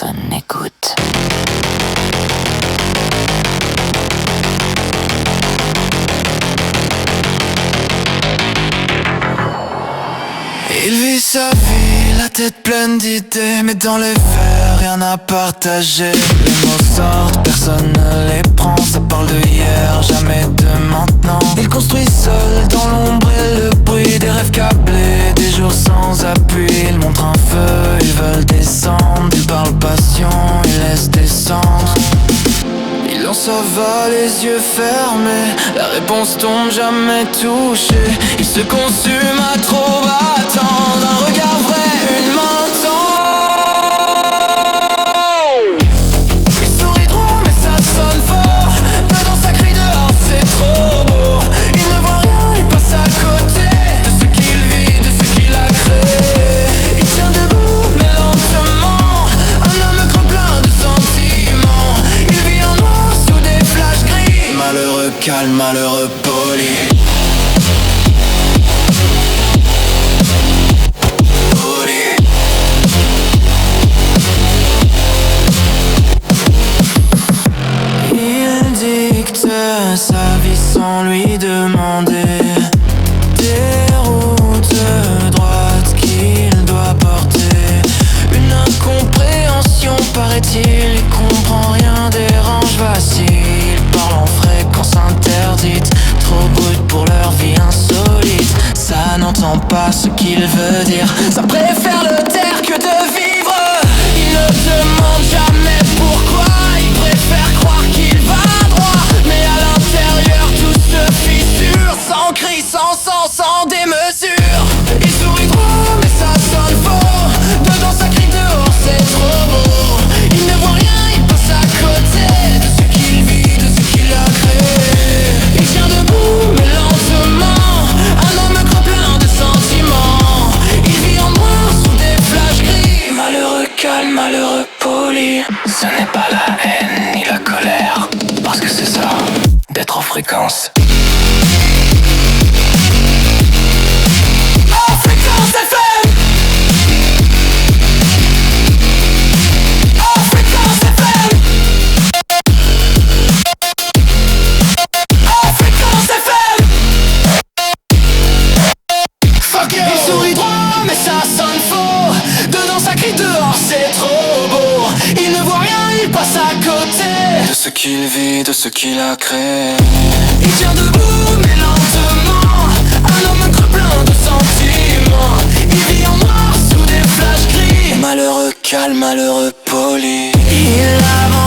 personne n'écoute. Il vit sa vie, la tête pleine d'idées, mais dans les faits, rien à partager. Les mots sortent, personne ne les prend, ça parle de hier, jamais de maintenant. Il construit seul dans l'ombre et le bruit des rêves câblés, des jours sans appui. Il montre un feu, ils veulent descendre, il parle passion, il laisse descendre. Il en s'avale les yeux fermés, la réponse tombe jamais touchée. Il se consume à trop attendre, un regard vrai, une main tendre. Il sourit trop mais ça sonne fort, dedans ça crie dehors, c'est trop beau. Il ne voit rien, il passe à côté de ce qu'il vit, de ce qu'il a créé. Il tient debout mais lentement, un homme creux plein de sentiments. Il vit en noir sous des flashs gris, malheureux calme, malheureux poli. Sa vie sans lui demander des routes droites qu'il doit porter. Une incompréhension paraît-il, il comprend rien, dérange, vacille. Il parle en fréquence interdite, trop brut pour leur vie insolite. Ça n'entend pas ce qu'il veut dire, ça préfère le taire que de vivre. Il ne demande jamais pourquoi, il préfère croire qu'il va droit. Mais à l'intérieur tout se fissure, sans cri, sans sang, sans démesure. Il sourit trop mais ça sonne faux, dedans ça crie, dehors c'est trop beau. Il ne voit rien, il passe à côté de ce qu'il vit, de ce qu'il a créé. Il tient debout mais lentement, un homme creux plein de sentiments. Il vit en noir sous des flashs gris, malheureux calme, malheureux poli. Ce n'est pas la haine ni la colère, parce que c'est ça, d'être en fréquence. En fréquence FM. En fréquence FM. En fréquence FM. Fuck you. Il sourit droit mais ça sonne faux, dedans ça crie, dehors c'est trop beau. Il ne voit rien, il passe à côté de ce qu'il vit, de ce qu'il a créé. Il tient debout mais lentement, un homme creux plein de sentiments. Il vit en noir sous des flashs gris, malheureux calme, malheureux poli. Il avance